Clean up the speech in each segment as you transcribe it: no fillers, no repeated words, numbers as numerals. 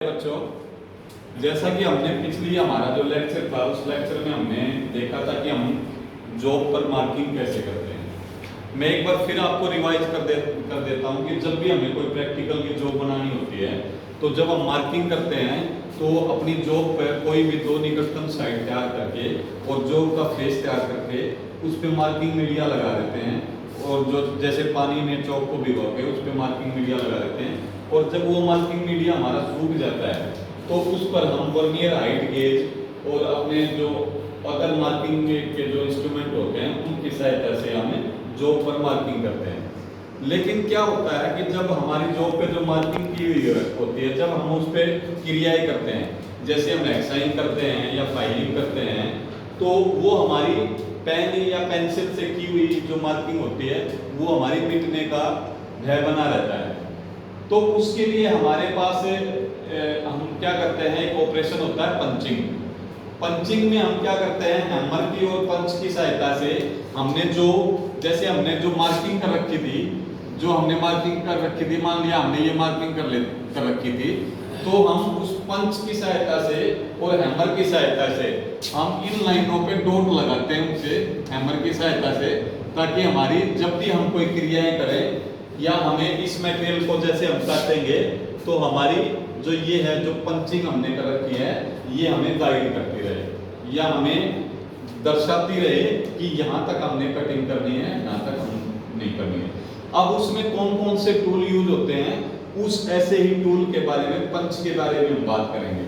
बच्चों, जैसा कि हमने पिछली हमारा जो लेक्चर था उस लेक्चर में हमने देखा था कि हम जॉब पर मार्किंग कैसे करते हैं। मैं एक बार फिर आपको रिवाइज कर देता हूं कि जब भी हमें कोई प्रैक्टिकल की जॉब बनानी होती है तो जब हम मार्किंग करते हैं तो अपनी जॉब पर कोई भी दो निकटतम साइड तैयार करके और जॉब का फेस तैयार करके उस पर मार्किंग मीडिया लगा देते हैं, और जो जैसे पानी में चौक को भिगो के उस पर मार्किंग मीडिया लगा देते हैं। और जब वो मार्किंग मीडिया हमारा सूख जाता है तो उस पर हम वर्नियर हाइट गेज और अपने जो अदर मार्किंग के जो इंस्ट्रूमेंट होते हैं उनकी सहायता से हमें जॉब पर मार्किंग करते हैं। लेकिन क्या होता है कि जब हमारी जॉब पे जो मार्किंग की हुई होती है, जब हम उस पर क्रियाएं करते हैं, जैसे हम एक्साइन करते हैं या फाइलिंग करते हैं, तो वो हमारी पेन या पेंसिल से की हुई जो मार्किंग होती है वो हमारी मिटने का भय बना रहता है। तो उसके लिए हमारे पास हम क्या करते हैं, एक ऑपरेशन होता है पंचिंग। पंचिंग में हम क्या करते हैं, हैमर की और पंच की सहायता से हमने जो मार्किंग कर रखी थी, मान लिया हमने ये मार्किंग कर रखी थी, तो हम उस पंच की सहायता से और हैमर की सहायता से हम इन लाइनों पे डॉट लगाते हैं उनसे हैमर की सहायता से, ताकि हमारी जब भी हम कोई क्रियाएं करें या हमें इस मटेरियल को जैसे हम काटेंगे तो हमारी जो ये है जो पंचिंग हमने कर रखी है ये हमें गाइड करती रहे या हमें दर्शाती रहे कि यहाँ तक हमने कटिंग करनी है, यहाँ तक हम नहीं करनी है। अब उसमें कौन कौन से टूल यूज होते हैं, उस ऐसे ही टूल के बारे में, पंच के बारे में हम बात करेंगे।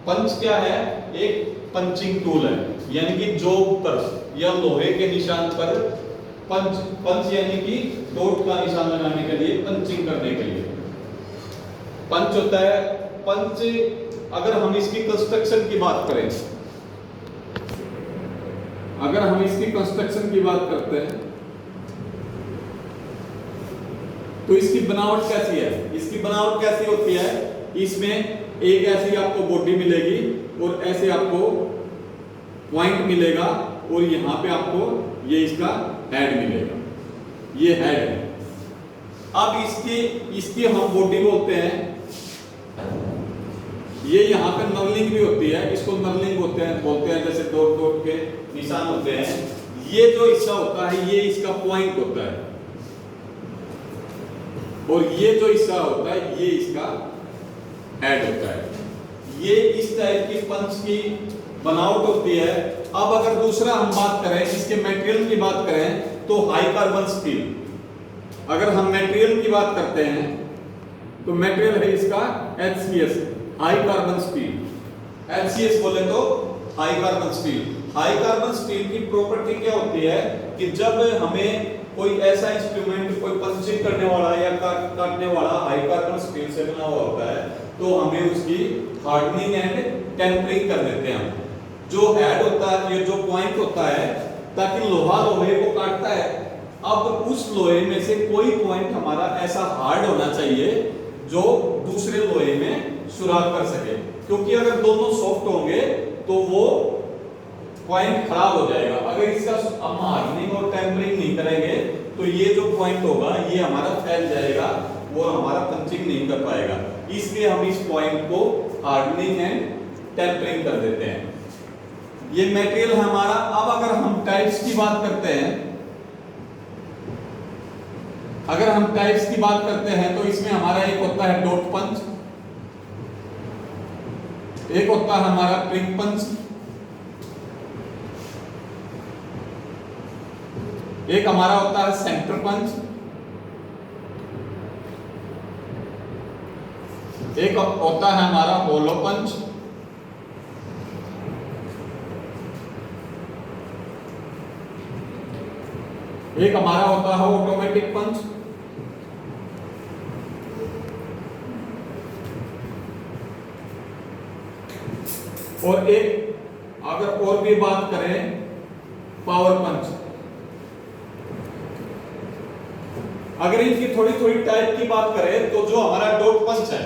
पंच क्या है? एक पंचिंग टूल है, यानी कि जॉब पर या लोहे के निशान पर पंच यानी कि डॉट का निशान लगाने के लिए, पंचिंग करने के लिए पंच होता है। पंच अगर हम इसकी कंस्ट्रक्शन की बात करें, करते हैं तो इसकी बनावट कैसी है? इसकी बनावट कैसी होती है? इसमें एक ऐसी आपको बॉडी मिलेगी और ऐसे आपको पॉइंट मिलेगा और यहाँ पे आपको ये इसका हेड मिलेगा, ये हेड है। अब इसकी हम बॉडी बोलते हैं, ये यहाँ पे नर्लिंग भी होती है, इसको नर्लिंग बोलते हैं जैसे डॉट डॉट के निशान होते हैं। ये जो हिस्सा होता है ये इसका पॉइंट होता है और ये जो हिस्सा होता है ये इसका हेड होता है। ये इस टाइप की पंच की बनावट होती है। अब अगर दूसरा हम बात करें, इसके मटेरियल की बात करें तो हाई कार्बन स्टील। अगर हम मटेरियल की बात करते हैं तो मटेरियल है इसका HCS, high carbon steel. HCS बोले तो high carbon steel. High carbon steel की प्रॉपर्टी क्या होती है कि जब हमें कोई ऐसा इंस्ट्रूमेंट, कोई पंचिंग करने वाला या काटने वाला हाई कार्बन स्टील से बना हुआ होता है तो हमें उसकी हार्डनिंग एंड टेम्परिंग कर देते हैं। जो हेड होता है, ये जो पॉइंट होता है, ताकि लोहा लोहे को काटता है। अब उस लोहे में से कोई पॉइंट हमारा ऐसा हार्ड होना चाहिए जो दूसरे लोहे में सुराग कर सके, क्योंकि अगर दोनों सॉफ्ट होंगे तो वो पॉइंट खराब हो जाएगा। अगर इसका हम हार्डनिंग और टेम्परिंग नहीं करेंगे तो ये जो पॉइंट होगा ये हमारा फैल जाएगा, वो हमारा पंचिंग नहीं कर पाएगा। इसलिए हम इस पॉइंट को हार्डनिंग एंड टेम्परिंग कर देते हैं। ये मटेरियल है हमारा। अब अगर हम टाइप्स की बात करते हैं, तो इसमें हमारा एक होता है डॉट पंच, एक होता है हमारा प्रिंग पंच, एक हमारा होता है सेंटर पंच, एक होता है हमारा होलो पंच, एक हमारा होता है ऑटोमेटिक पंच, और एक अगर और भी बात करें पावर पंच। अगर इनकी थोड़ी थोड़ी टाइप की बात करें तो जो हमारा डॉट पंच है,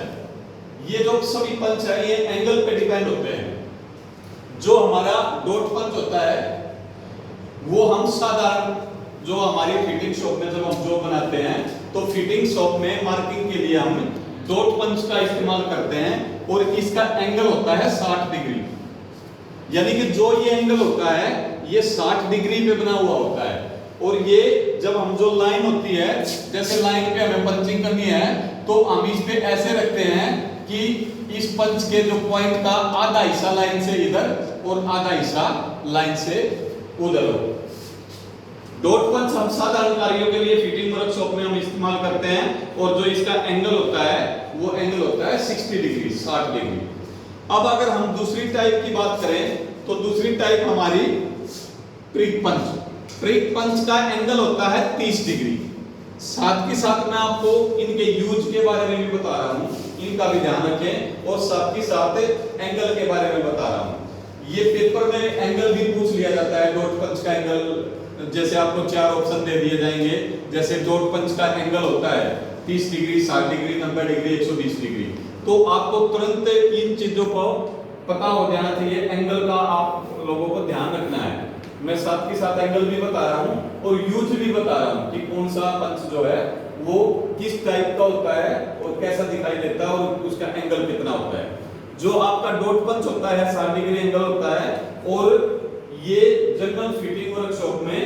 ये जो सभी पंच है ये एंगल पे डिपेंड होते हैं। जो हमारा डॉट पंच होता है वो हम साधारण जो हमारी फिटिंग शॉप में जब हम जो बनाते हैं तो फिटिंग शॉप में मार्किंग के लिए हम डॉट पंच का इस्तेमाल करते हैं। और इसका एंगल होता है 60 डिग्री। यानी कि जो ये एंगल होता है ये 60 डिग्री पे बना हुआ होता है। और ये जब हम जो लाइन होती है, जैसे लाइन पे हमें पंचिंग करनी है तो हम इस पे ऐसे रखते हैं कि इस पंच के जो पॉइंट का आधा हिस्सा लाइन से इधर और आधा हिस्सा लाइन से उधर हो। डॉट पंच हम साधारण कार्यों के लिए फिटिंग वर्कशॉप में हम इस्तेमाल करते हैं और जो इसका एंगल होता है वो एंगल होता है 60 डिग्री, 60 डिग्री। अब अगर हम दूसरी टाइप की बात करें तो दूसरी टाइप हमारी प्रिक पंच। प्रिक पंच का एंगल होता है 30 डिग्री। साथ के साथ मैं आपको इनके यूज के बारे में भी बता रहा हूं, इनका भी ध्यान रखें और साथ ही साथ एंगल के बारे में बता रहा हूं। ये पेपर में एंगल भी पूछ लिया जाता है, डॉट पंच का एंगल। जैसे आपको 4 ऑप्शन दे दिए जाएंगे, जैसे डॉट पंच का एंगल होता है 30 डिग्री, 60 डिग्री, 90 डिग्री, 120 डिग्री। तो आपको तुरंत इन चीजों को पता हो जाना चाहिए, एंगल का आप लोगों को ध्यान रखना है। मैं साथ के साथ एंगल भी बता रहा हूं और यूज भी बता रहा हूं कि कौन सा पंच जो है वो किस टाइप का होता है और कैसा दिखाई देता है और उसका एंगल कितना होता है। जो आपका डॉट पंच होता है 60 डिग्री एंगल होता है और ये जनरल फिटिंग वर्कशॉप में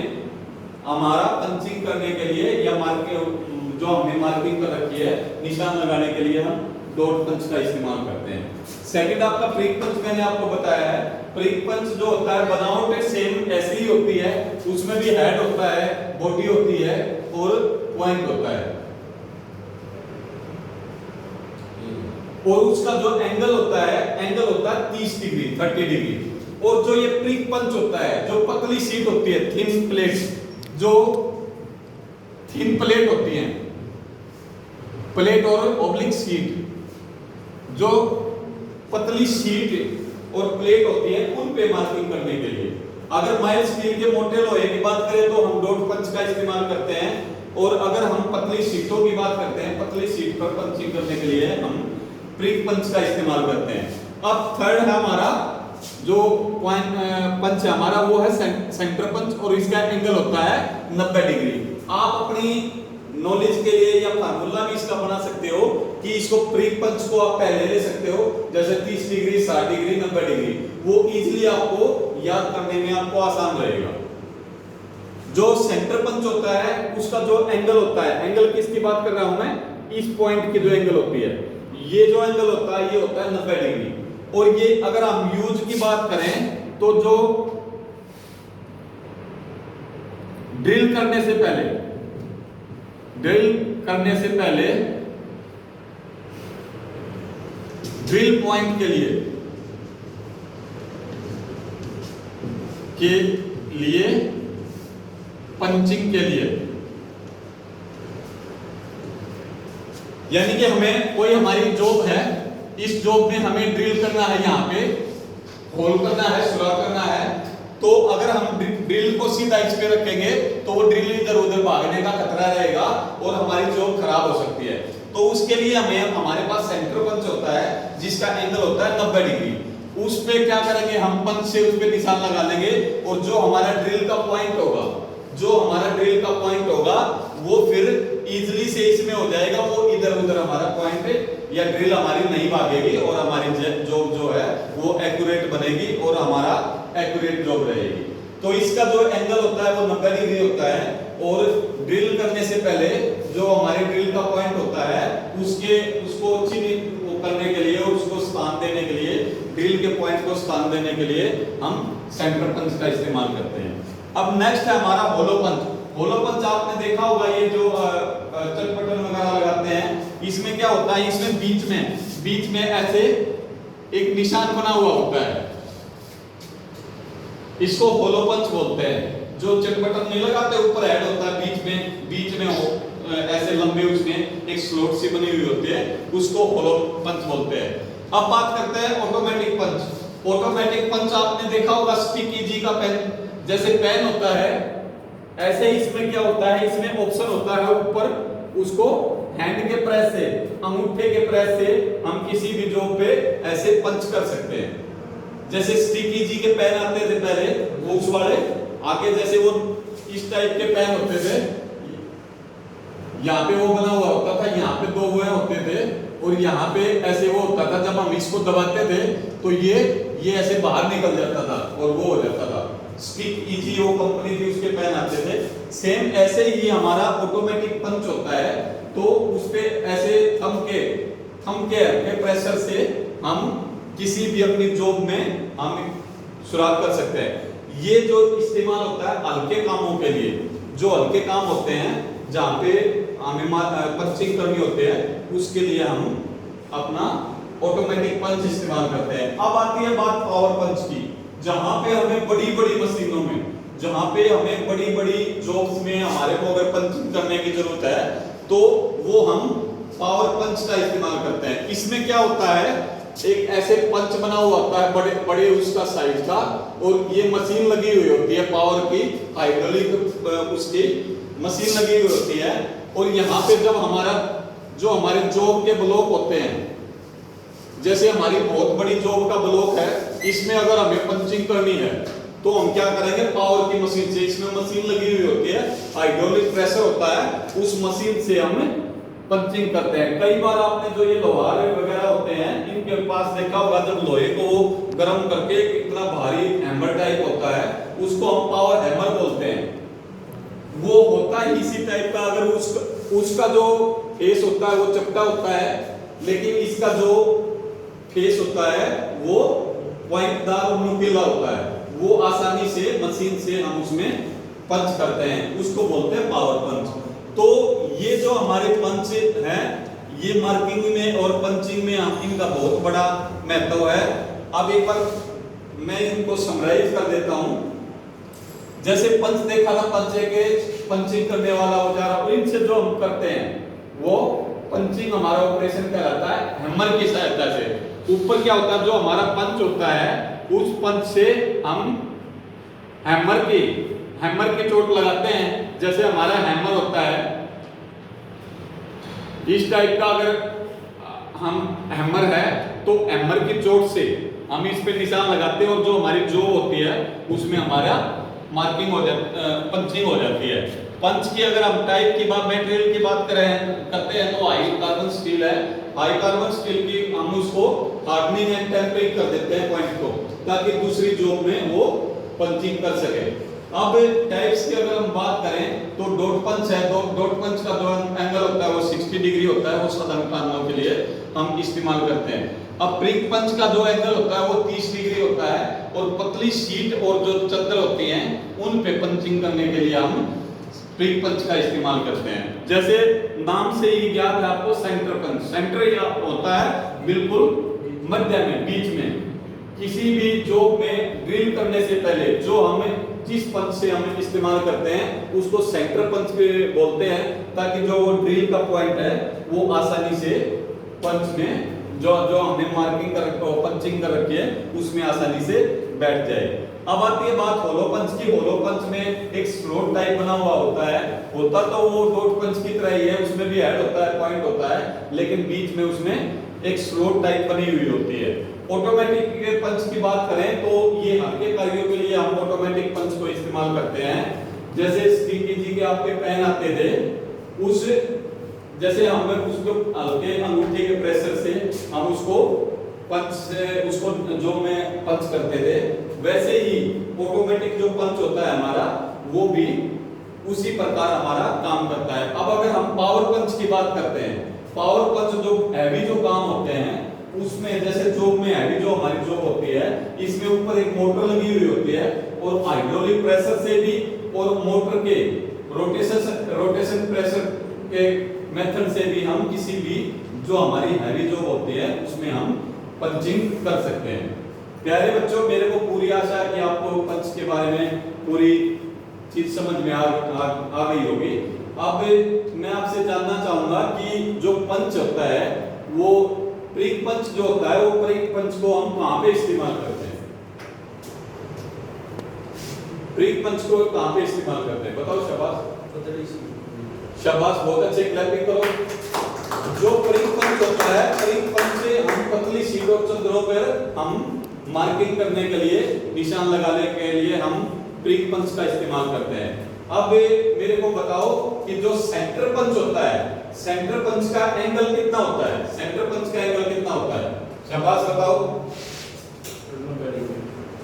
हमारा पंचिंग करने के लिए या मार्किंग जो हमने मार्किंग कर रखी है निशान लगाने के लिए हम डॉट पंच का इस्तेमाल करते हैं। सेकंड आपका प्रिक पंच मैंने आपको बताया है। प्रिक पंच जो होता है बनावट सेम ऐसी ही होती है, उसमें भी हेड होता है, बॉडी होती है और पॉइंट होता है और उसका जो एंगल होता है एंगल होता है 30 डिग्री, 30 डिग्री। और जो ये प्रिक पंच होता है, जो पतली शीट होती है, थिन प्लेट, जो थिन प्लेट होती है, प्लेट और ऑब्लिक शीट, जो पतली शीट और प्लेट होती है उन पे मार्किंग करने के लिए। अगर माइल्ड स्टील के मोटे लोहे की बात करें तो हम डॉट पंच का इस्तेमाल करते हैं और अगर हम पतली शीटों की बात करते हैं, पतली शीट पर पंचिंग करने के लिए हम प्रिक पंच का इस्तेमाल करते हैं। अब थर्ड है हमारा जो पॉइंट पंच है हमारा, वो है सेंटर पंच और इसका एंगल होता है 90 डिग्री। आप अपनी नॉलेज के लिए या फार्मूला भी इसका बना सकते हो कि इसको प्रिक पंच को आप पहले ले सकते हो, जैसे 30 डिग्री, 60 डिग्री, 90 डिग्री। वो इजीली आपको याद करने में आपको आसान रहेगा। जो सेंटर पंच होता है उसका जो एंगल होता है, एंगल किसकी बात कर रहा हूं मैं, इस पॉइंट की जो एंगल होती है, ये जो एंगल होता है ये होता है 90 डिग्री। और ये अगर हम यूज की बात करें तो जो ड्रिल करने से पहले ड्रिल पॉइंट के लिए पंचिंग के लिए, यानी कि हमें कोई हमारी जॉब है, इस जॉब में हमें ड्रिल करना है, यहाँ पे होल करना है, सुराख करना है, तो अगर हम ड्रिल को सीधा इस पे रखेंगे तो वो ड्रिल इधर उधर भागने का खतरा रहेगा और हमारी जॉब खराब हो सकती है। तो उसके लिए हमें हमारे पास सेंटर पंच होता है जिसका एंगल होता है 90 डिग्री। उस पे क्या करेंगे हम, पंच से उस पे निशान लगा लेंगे और जो हमारा ड्रिल का पॉइंट होगा वो फिर इजीली से इसमें हो जाएगा, वो इधर उधर हमारा पॉइंट या ड्रिल हमारी नहीं भागेगी और हमारी जॉब जो है वो एक्यूरेट बनेगी और हमारा एक्यूरेट जॉब रहेगी। तो इसका जो एंगल होता है वो 90 डिग्री होता है और ड्रिल करने से पहले जो हमारे ड्रिल का पॉइंट होता है उसको करने के लिए और उसको स्थान देने के लिए, ड्रिल के पॉइंट को स्थान देने के लिए हम सेंटर पंच का इस्तेमाल करते हैं। अब नेक्स्ट है हमारा होलो पंच। होलो पंच आपने देखा होगा, ये जो चटपटन वगैरह लगाते हैं, इसमें क्या होता है, इसमें बीच में ऐसे एक निशान बना हुआ होता है, इसको होलो पंच बोलते हैं। जो चटपटन नहीं लगाते, ऊपर हेड होता है, बीच में हो ऐसे लंबे, उसमें एक स्लॉट सी बनी हुई होती है, उसको होलो पंच बोलते हैं। अब बात करते हैं ऑटोमेटिक पंच। ऑटोमेटिक पंच आपने देखा होगा, स्टिकी जी का पेन, जैसे पेन होता है ऐसे इसमें क्या होता है, इसमें ऑप्शन होता है ऊपर, उसको हैंड के प्रेस से, अंगूठे के प्रेस से हम किसी भी जॉब पे ऐसे पंच कर सकते हैं। जैसे स्टिकी जी के पेन आते थे पहले, वो उस वाले आगे जैसे वो इस टाइप के पेन होते थे, यहाँ पे वो बना हुआ होता था, यहाँ पे 2 हुए होते थे और यहाँ पे ऐसे वो होता था, जब हम इसको दबाते थे तो ये ऐसे बाहर निकल जाता था और वो हो जाता था। स्टिक इजी वो कंपनी थी, उसके पेन आते थे। सेम ऐसे ही हमारा ऑटोमेटिक पंच होता है, तो उस पे ऐसे थंब के प्रेशर से हम किसी भी अपनी जॉब में हम सुराग कर सकते हैं। ये जो इस्तेमाल होता है हल्के कामों के लिए, जो हल्के काम होते हैं जहाँ पे हमें पंचिंग करनी होती है, उसके लिए हम अपना ऑटोमेटिक पंच इस्तेमाल करते हैं। अब आती है बात पावर पंच की, जहां पे हमें बड़ी बड़ी मशीनों में, जहां पे हमें बड़ी बड़ी जॉब्स में हमारे को अगर पंचिंग करने की जरूरत है तो वो हम पावर पंच का इस्तेमाल करते हैं। इसमें क्या होता है, एक ऐसे पंच बना हुआ होता है बड़े बड़े उसका साइज का, और ये मशीन लगी हुई होती है पावर की, हाइड्रोलिक उसकी मशीन लगी हुई होती है। और यहाँ पे जब हमारे जॉब के ब्लॉक होते हैं, जैसे हमारी बहुत बड़ी जॉब का ब्लॉक है, इसमें अगर हमें पंचिंग करनी है तो हम क्या करेंगे, पावर की मशीन से, इसमें मशीन लगी हुई होती है, हाइड्रोलिक प्रेशर होता है, उस मशीन से हम पंचिंग करते हैं। कई बार आपने जो ये लोहार वगैरह होते हैं, इनके पास देखा होगा, जब लोहे को गर्म करके इतना भारी हैमर टाइप होता है, उसको हम पावर हैमर बोलते हैं। वो होता ही इसी टाइप का, अगर उसका जो फेस होता है वो चपटा होता है, लेकिन इसका जो फेस होता है वो पॉइंटदार और नुकीला होता है, वो आसानी से मशीन से हम उसमें पंच करते हैं, उसको बोलते हैं पावर पंच। तो ये जो हमारे पंच हैं, ये मार्किंग में और पंचिंग में इनका बहुत बड़ा महत्व है। अब एक बार मैं इनको समराइज कर देता हूं। जैसे पंच देखा था, पंचे के पंचिंग करने वाला औजार, और इनसे जो हम करते हैं वो पंचिंग हमारा ऑपरेशन कहलाता है हैमर की सहायता से। ऊपर क्या होता है, जो हमारा पंच होता है, उस पंच से हम हैमर की चोट लगाते हैं। जैसे हमारा हैमर होता है इस टाइप का, अगर हम हैमर है तो हैमर की चोट से हम इस पे निशान लगाते हैं, और जो हमारी जॉब होती है उसमें हमारा मार्किंग हो जाती, पंचिंग हो जाती है। पंच की अगर हम टाइप की बात, मटेरियल की बात करते हैं तो हाई कार्बन स्टील है। हाई कार्बन स्टील की हम उसको हार्डनिंग एंड टेम्परिंग कर देते हैं पॉइंट को, ताकि दूसरी जॉब में वो पंचिंग कर सके। अब टाइप्स की अगर हम बात करें तो डॉट पंच है। डॉट पंच का जो एंगल होता है वो 60 डिग्री होता है, वो साधारण कामों के लिए हम इस्तेमाल करते हैं। अब प्रिक पंच का जो एंगल होता है वो 30 डिग्री होता है, और पतली शीट और जो चद्दर होती हैं उन पे पंचिंग करने के लिए हम प्रिक पंच का इस्तेमाल करते हैं। जैसे नाम से ही ज्ञात है आपको, सेंटर पंच। सेंटर या होता है बिल्कुल मध्य में, बीच में। किसी भी जॉब में ड्रिल करने से पहले जो हमें जिस पंच से हम इस्तेमाल करते हैं उसको सेंटर पंच बोलते हैं, ताकि जो ड्रिल का पॉइंट है वो आसानी से पंच में जो हमने मार्किंग कर रखी है, पंचिंग कर रखी है, उसमें आसानी से बैठ जाए। अब आती है बात होलो पंच की। होलो पंच में एक स्लॉट टाइप बना हुआ होता है, होता तो वो डॉट पंच की तरह ही है, उसमें भी हेड होता है, पॉइंट होता है, लेकिन बीच में उसमें एक स्लॉट टाइप बनी हुई होती है। ऑटोमेटिक के पंच की बात करें तो ये हल्के कार्यों के लिए हम ऑटोमेटिक पंच को इस्तेमाल करते हैं। जैसे स्टिकी जी के आपके पेन आते थे, उस जैसे हमें उसको हल्के अंगूठे के प्रेशर से हम उसको पंच से उसको जो में पंच करते थे, वैसे ही ऑटोमेटिक जो पंच होता है हमारा वो भी उसी प्रकार हमारा काम करता है। अब अगर हम पावर पंच की बात करते हैं, पावर पंच जो हैवी जो काम होते हैं उसमें, जैसे जॉब में हैवी जो हमारी जॉब होती है, इसमें ऊपर एक मोटर लगी हुई होती है, और हाइड्रोलिक प्रेशर से भी और मोटर के रोटेशन प्रेशर के मेथड से भी हम किसी भी जो हमारी हैवी जॉब होती है उसमें हम पंचिंग कर सकते हैं। प्यारे बच्चों, मेरे को पूरी आशा है कि आपको पंच के बारे में पूरी चीज समझ में आ गई होगी। अब मैं आपसे जानना चाहूंगा कि जो पंच होता है वो प्रिक पंच जो होता है, वो प्रिक पंच को हम कहां पे इस्तेमाल करते हैं? प्रिक पंच को कहां पे इस्तेमाल करते हैं, बताओ। शाबाश, बहुत अच्छे, क्लैपिंग करो। जो प्रिक पंच होता है, प्रिक पंच से हम पतली शीट और चद्दरों पर हम मार्किंग करने के लिए, निशान लगाने के लिए हम प्रिक पंच का इस्तेमाल करते हैं। अब मेरे को बताओ कि जो सेंटर पंच होता है सेंटर पंच का एंगल कितना होता है? सेंटर पंच का एंगल कितना होता है? शाबाश बताओ,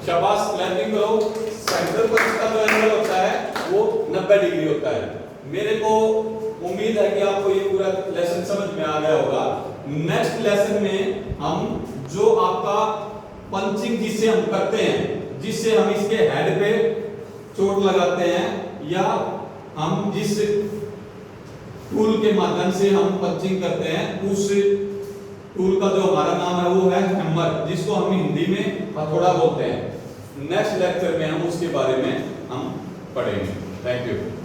शाबाश क्लैपिंग करो। सेंटर पंच का जो एंगल होता है वो 90 डिग्री होता है। मेरे को उम्मीद है कि आपको ये पूरा लेसन समझ में आ गया होगा। नेक्स्ट लेसन में हम जो आपका पंचिंग जिससे हम करते हैं, जिससे हम इसके हेड पे चोट लगाते हैं, या हम जिस टूल के माध्यम से हम पंचिंग करते हैं, उस टूल का जो हमारा नाम है वो है हैमर, जिसको हम हिंदी में हथौड़ा बोलते हैं। नेक्स्ट लेक्चर में हम उसके बारे में हम पढ़ेंगे। Thank you.